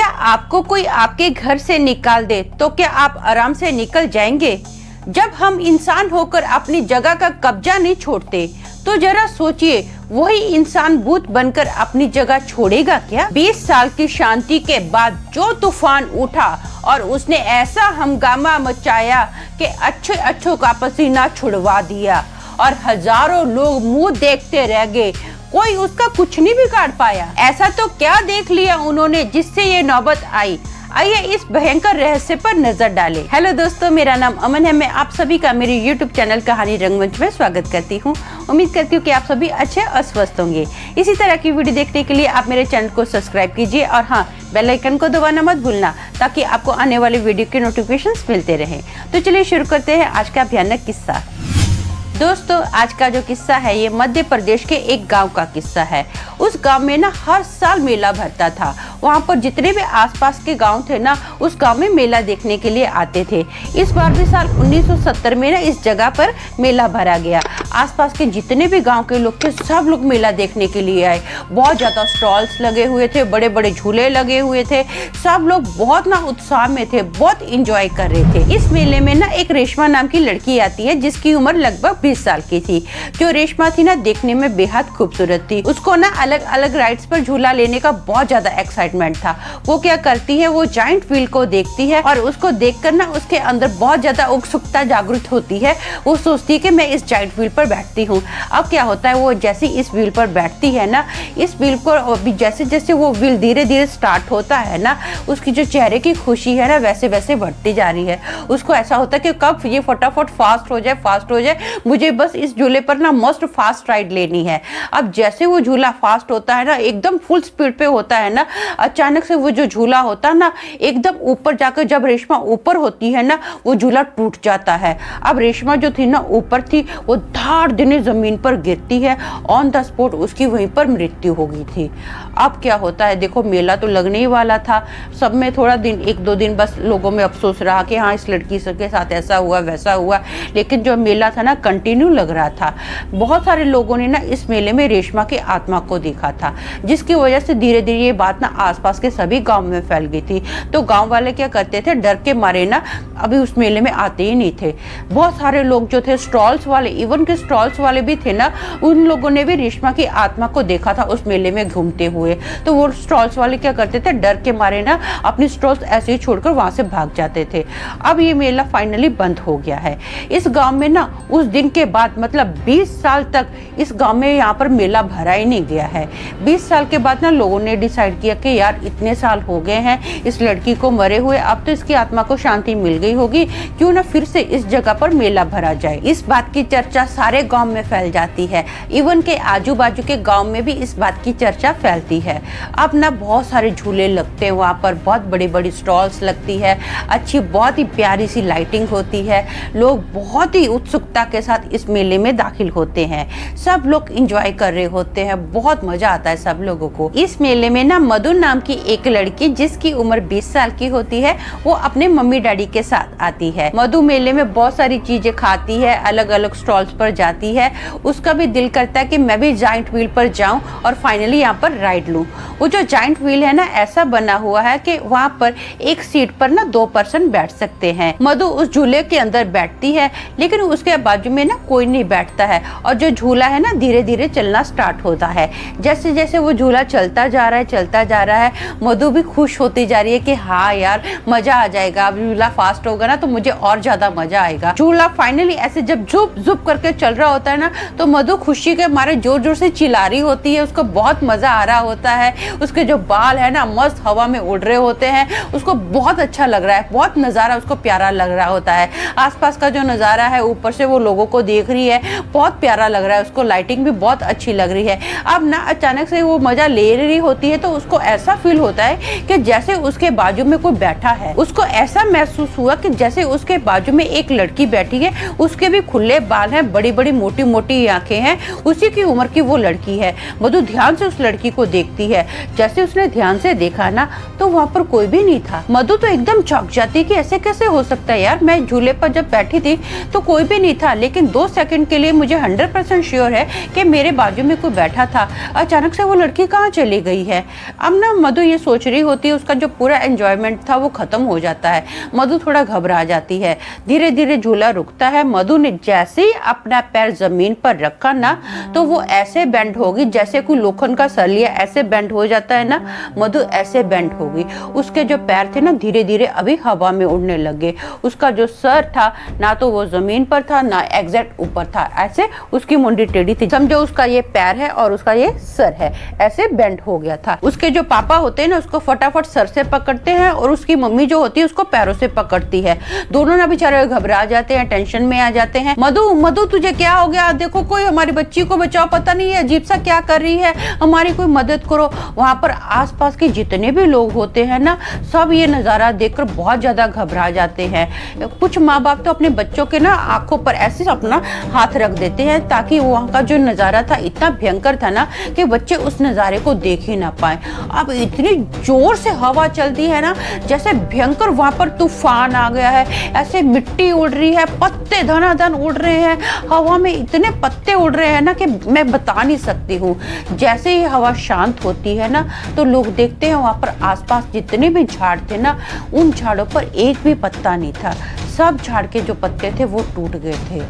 क्या आपको कोई आपके घर से निकाल दे तो क्या आप आराम से निकल जाएंगे? जब हम इंसान होकर अपनी जगह का कब्जा नहीं छोड़ते तो जरा सोचिए वही इंसान भूत बनकर अपनी जगह छोड़ेगा क्या? 20 साल की शांति के बाद जो तूफान उठा और उसने ऐसा हंगामा मचाया कि अच्छों का पसीना छुड़वा दिया और हजारों लोग मुंह देखते रह गए, कोई उसका कुछ नहीं बिगाड़ पाया। ऐसा तो क्या देख लिया उन्होंने जिससे ये नौबत आई? आइए इस भयंकर रहस्य पर नजर डालें। हेलो दोस्तों, मेरा नाम अमन है। मैं आप सभी का मेरे YouTube चैनल कहानी रंगमंच में स्वागत करती हूँ। उम्मीद करती हूँ कि आप सभी अच्छे और स्वस्थ होंगे। इसी तरह की वीडियो देखने के लिए आप मेरे चैनल को सब्सक्राइब कीजिए और हाँ, बेल आइकन को दबाना मत भूलना ताकि आपको आने वाले वीडियो के नोटिफिकेशंस मिलते रहें। तो चलिए शुरू करते हैं आज का भयानक किस्सा। दोस्तों, आज का जो किस्सा है ये मध्य प्रदेश के एक गांव का किस्सा है। उस गांव में ना हर साल मेला भरता था। वहां पर जितने भी आसपास के गांव थे ना, उस गांव में मेला देखने के लिए आते थे। इस बार भी साल 1970 में ना इस जगह पर मेला भरा गया। आसपास के जितने भी गांव के लोग थे सब लोग मेला देखने के लिए आए। बहुत ज्यादा स्टॉल्स लगे हुए थे, बड़े बड़े झूले लगे हुए थे। सब लोग बहुत ना उत्साह में थे, बहुत इंजॉय कर रहे थे। इस मेले में ना एक रेशमा नाम की लड़की आती है जिसकी उम्र लगभग 20 साल की थी। जो रेशमा थी ना देखने में बेहद खूबसूरत थी। उसको ना अलग अलग राइड्स पर झूला लेने का बहुत ज्यादा एक्साइटमेंट था। वो क्या करती है, वो जायंट व्हील को देखती है और उसको देखकर ना उसके अंदर बहुत ज्यादा उत्सुकता जागृत होती है। वो सोचती है कि मैं इस जायंट व्हील पर बैठती हूँ। अब क्या होता है, वो जैसे इस व्हील पर बैठती है ना, इस व्हील को अभी जैसे जैसे वो व्हील धीरे धीरे स्टार्ट होता है ना, उसकी जो चेहरे की खुशी है ना वैसे वैसे बढ़ती जा रही है। उसको ऐसा होता है कि कब ये फटाफट फास्ट हो जाए, मुझे बस इस झूले पर ना मस्त फास्ट राइड लेनी है। अब जैसे वो झूला फास्ट होता है ना, एकदम फुल स्पीड पे होता है ना, अचानक से वो जो झूला होता है ना एकदम ऊपर जाकर, जब रेशमा ऊपर होती है ना, वो झूला टूट जाता है। अब रेशमा जो थी ना ऊपर थी, वो धाड़ देने जमीन पर गिरती है। ऑन द स्पॉट उसकी वहीं पर मृत्यु हो गई थी। अब क्या होता है, देखो मेला तो लगने ही वाला था। सब में थोड़ा दिन, 1-2 दिन बस लोगों में अफसोस रहा कि हाँ इस लड़की के साथ ऐसा हुआ वैसा हुआ, लेकिन जो मेला था ना कंटिन्यू लग रहा था। बहुत सारे लोगों ने ना इस मेले में रेशमा की आत्मा को देखा था, जिसकी वजह से धीरे धीरे ये बात ना आसपास के सभी गांव में फैल गई थी। तो गांव वाले क्या करते थे, डर के मारे ना अभी उस मेले में आते ही नहीं थे। बहुत सारे लोग जो थे, स्टॉल्स वाले, इवन के स्टॉल्स वाले भी थे ना, उन लोगों ने भी रेशमा की आत्मा को देखा था उस मेले में घूमते हुए। तो वो स्टॉल्स वाले क्या करते थे, डर के मारे ना अपनी स्टॉल्स ऐसे ही छोड़कर वहां से भाग जाते थे। अब ये मेला फाइनली बंद हो गया है। इस गांव में ना उस दिन के बाद मतलब 20 साल तक इस गांव में यहाँ पर मेला भरा ही नहीं गया है। 20 साल के बाद ना लोगों ने डिसाइड किया कि यार इतने साल हो गए हैं इस लड़की को मरे हुए, अब तो इसकी आत्मा को शांति मिल गई होगी, क्यों ना फिर से इस जगह पर मेला भरा जाए। इस बात की चर्चा सारे गांव में फैल जाती है। इवन के आजू बाजू के गांव में भी इस बात की चर्चा फैलती है। अब ना बहुत सारे झूले लगते हैं वहाँ पर, बहुत बड़ी बड़ी स्टॉल्स लगती है, अच्छी बहुत ही प्यारी सी लाइटिंग होती है। लोग बहुत ही उत्सुकता के साथ इस मेले में दाखिल होते हैं। सब लोग एंजॉय कर रहे होते हैं, बहुत मजा आता है सब लोगों को। इस मेले में ना मधु नाम की एक लड़की जिसकी उम्र 20 साल की होती है, वो अपने मम्मी डैडी के साथ आती है। मधु मेले में बहुत सारी चीजें खाती है, अलग अलग स्टॉल्स पर जाती है। उसका भी दिल करता है कि मैं भी जायंट व्हील पर जाऊं और फाइनली यहाँ पर राइड लूं। वो जो जायंट व्हील है ना ऐसा बना हुआ है कि वहाँ पर एक सीट पर ना 2 पर्सन बैठ सकते हैं। मधु उस झूले के अंदर बैठती है, लेकिन उसके बाजू में ना कोई नहीं बैठता है और जो झूला है ना धीरे धीरे चलना स्टार्ट होता है। जैसे जैसे वो झूला चलता जा रहा है, मधु भी खुश होती जा रही है कि हाँ यार मजा आ जाएगा, अब झूला फास्ट होगा ना तो मुझे और ज्यादा मजा आएगा। झूला फाइनली ऐसे जब झुप झुप करके चल रहा होता है ना, तो मधु खुशी के मारे जोर जोर से चिल्ला रही होती है। उसको बहुत मजा आ रहा होता है। उसके जो बाल है ना मस्त हवा में उड़ रहे होते हैं। उसको बहुत अच्छा लग रहा है, बहुत नजारा उसको प्यारा लग रहा होता है। आसपास का जो नजारा है, ऊपर से वो लोगों को देख रही है, बहुत प्यारा लग रहा है उसको। लाइटिंग भी बहुत अच्छी लग रही है। अब ना अचानक से वो मजा ले रही होती है तो उसको ऐसा फील होता है कि जैसे उसके बाजू में कोई बैठा है। उसको ऐसा महसूस हुआ कि जैसे उसके बाजू में एक लड़की बैठी है। उसके भी खुले बाल हैं, बड़ी बड़ी मोटी मोटी आंखें हैं, उसी की उम्र की वो लड़की है। मधु ध्यान से उस लड़की को देखती है। जैसे उसने ध्यान से देखा ना तो वहाँ पर कोई भी नहीं था। मधु तो एकदम चौंक जाती कि ऐसे कैसे हो सकता है यार, मैं झूले पर जब बैठी थी तो कोई भी नहीं था, लेकिन 2 सेकंड के लिए मुझे 100% श्योर है कि मेरे बाजू में कोई बैठा था। अचानक से वो लड़की कहाँ चली गई है। अब ना ना मधु ये सोच रही होती है, उसका जो पूरा एंजॉयमेंट था वो खत्म हो जाता है। मधु थोड़ा घबरा जाती है। धीरे धीरे झूला रुकता है। मधु ने जैसे ही अपना पैर जमीन पर रखा ना, तो वो ऐसे बेंड होगी जैसे कोई लोखंड का सरिया ऐसे बेंड हो जाता है ना, मधु ऐसे बेंड होगी। उसके जो पैर थे ना धीरे धीरे अभी हवा में उड़ने लगे। उसका जो सर था ना तो वो जमीन पर था ना एग्जैक्ट ऊपर था, ऐसे उसकी मुंडी टेढ़ी थी। समझो उसका ये पैर है और उसका ये सर है, ऐसे बेंड हो गया था। उसके जो पापा होते हैं ना उसको फटाफट सर से पकड़ते हैं और उसकी मम्मी जो होती है उसको पैरों से पकड़ती है। दोनों ना बेचारे घबरा जाते हैं, टेंशन में आ जाते हैं। मधु मधु तुझे क्या हो गया? देखो कोई हमारी बच्ची को बचाओ, पता नहीं है अजीब सा क्या कर रही है, हमारी कोई मदद करो। वहां पर आसपास के जितने भी लोग होते हैं ना, सब ये नजारा देखकर बहुत ज्यादा घबरा जाते हैं। कुछ माँ बाप तो अपने बच्चों के ना आंखों पर ऐसे अपना हाथ रख देते हैं ताकि वहाँ का जो नजारा था इतना भयंकर था ना कि बच्चे उस नजारे को देख ही ना पाए। अब इतनी जोर से हवा चलती है ना जैसे भयंकर वहां पर तूफान आ गया है। ऐसे मिट्टी उड़ रही है, पत्ते धनाधन उड़ रहे हैं, हवा में इतने पत्ते उड़ रहे हैं ना कि मैं बता नहीं सकती हूँ। जैसे ही हवा शांत होती है ना तो लोग देखते हैं वहां पर आसपास जितने भी झाड़ थे ना, उन झाड़ों पर एक भी पत्ता नहीं था। सब झाड़ के जो पत्ते थे वो टूट गए थे।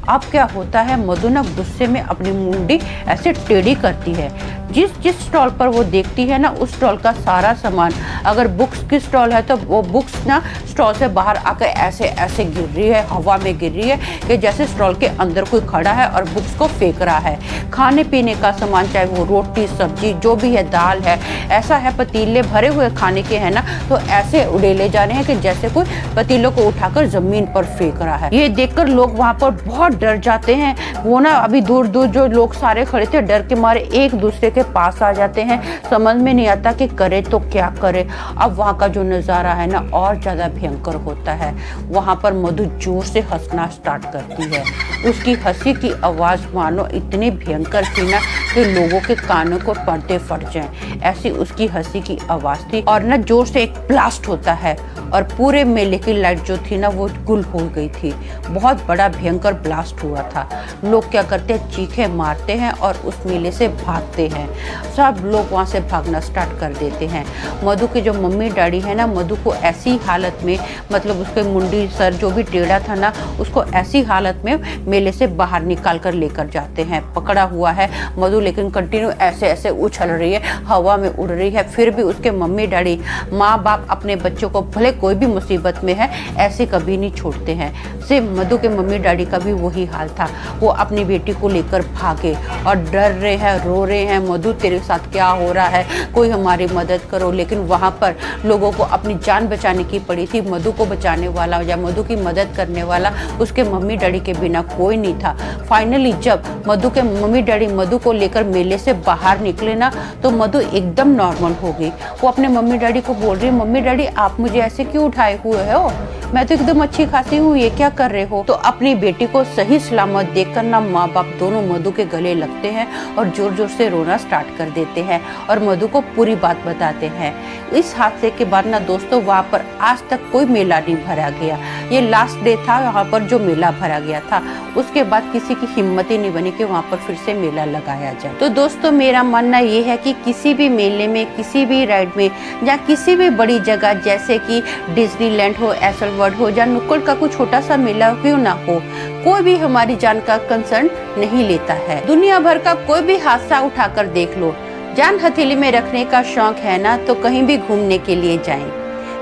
अब क्या होता है, मधु ना गुस्से में अपनी मुंडी ऐसे टेढ़ी करती है। जिस स्टॉल पर वो देखती है ना उस स्टॉल का सारा सामान, अगर बुक्स की स्टॉल है तो वो बुक्स ना स्टॉल से बाहर आकर ऐसे ऐसे गिर रही है, हवा में गिर रही है कि जैसे स्टॉल के अंदर कोई खड़ा है और बुक्स को फेंक रहा है। खाने पीने का सामान, चाहे वो रोटी सब्जी जो भी है, दाल है, ऐसा है पतीले भरे हुए खाने के है ना, तो ऐसे उड़ेले जा रहे हैं कि जैसे कोई पतीलों को उठाकर जमीन पर फेंक रहा है। ये देखकर लोग वहां पर बहुत डर जाते हैं। वो ना अभी दूर दूर जो लोग सारे खड़े थे डर के मारे एक दूसरे के पास आ जाते हैं। समझ में नहीं आता कि करे तो क्या करे। अब वहाँ का जो नज़ारा है ना और ज़्यादा भयंकर होता है। वहाँ पर मधु जोर से हंसना स्टार्ट करती है। उसकी हंसी की आवाज़ मानो इतनी भयंकर थी ना कि लोगों के कानों को पर्दे फट जाएं, ऐसी उसकी हंसी की आवाज़ थी। और ना जोर से एक ब्लास्ट होता है और पूरे मेले की लाइट जो थी ना वो गुल हो गई थी। बहुत बड़ा भयंकर ब्लास्ट हुआ था। लोग क्या करते हैं, चीखें मारते हैं और उस मेले से भागते हैं। सब लोग वहाँ से भागना स्टार्ट कर देते हैं। मधु के जो मम्मी डैडी है ना, मधु को ऐसी हालत में, मतलब उसके मुंडी सर जो भी टेढ़ा था ना, उसको ऐसी हालत में मेले से बाहर निकाल कर लेकर जाते हैं। पकड़ा हुआ है मधु, लेकिन कंटिन्यू ऐसे ऐसे उछल रही है, हवा में उड़ रही है। फिर भी उसके मम्मी डैडी, माँ बाप अपने बच्चों को भले कोई भी मुसीबत में है ऐसे कभी नहीं छोड़ते हैं। सिर्फ मधु के मम्मी डैडी का भी वही हाल था। वो अपनी बेटी को लेकर भागे और डर रहे हैं, रो रहे हैं, मधु तेरे साथ क्या हो रहा है, कोई हमारी मदद करो। लेकिन वहाँ पर लोगों को अपनी जान बचाने की पड़ी थी। मधु को बचाने वाला या मधु की मदद करने वाला उसके मम्मी डैडी के बिना कोई नहीं था। फाइनली जब मधु के मम्मी डैडी मधु को लेकर मेले से बाहर निकले ना, तो मधु एकदम नॉर्मल हो गई। वो अपने मम्मी डैडी को बोल रही है, मम्मी डैडी आप मुझे ऐसे क्यों उठाए हुए हो, मैं तो एकदम अच्छी खासी हूँ, ये क्या कर रहे हो। तो अपनी बेटी को सही सलामत देखकर ना माँ बाप दोनों मधु के गले लगते हैं और जोर जोर से रोना स्टार्ट कर देते हैं और मधु को पूरी बात बताते हैं। इस हादसे के बाद ना दोस्तों वहाँ पर आज तक कोई मेला नहीं भरा गया। ये लास्ट डे था वहाँ पर जो मेला भरा गया था। उसके बाद किसी की हिम्मत ही नहीं बनी कि वहाँ पर फिर से मेला लगाया जाए। तो दोस्तों मेरा मानना ये है कि किसी भी मेले में, किसी भी राइड में या किसी भी बड़ी जगह जैसे कि डिज्नीलैंड हो, एसएल वर्ल्ड हो या नुक्कड़ का कोई छोटा सा मेला क्यों ना हो, कोई भी हमारी जान का कंसर्न नहीं लेता है। दुनिया भर का कोई भी हादसा उठाकर देख लो, जान हथेली में रखने का शौक है ना तो कहीं भी घूमने के लिए जाएं।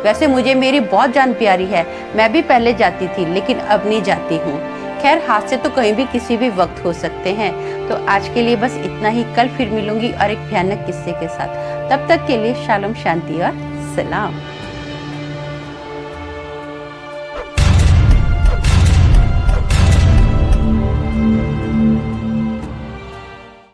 वैसे मुझे मेरी बहुत जान प्यारी है, मैं भी पहले जाती थी लेकिन अब नहीं जाती हूँ। खैर हादसे तो कहीं भी किसी भी वक्त हो सकते हैं। तो आज के लिए बस इतना ही। कल फिर मिलूंगी और एक भयानक किस्से के साथ। तब तक के लिए शालोम, शांति और सलाम।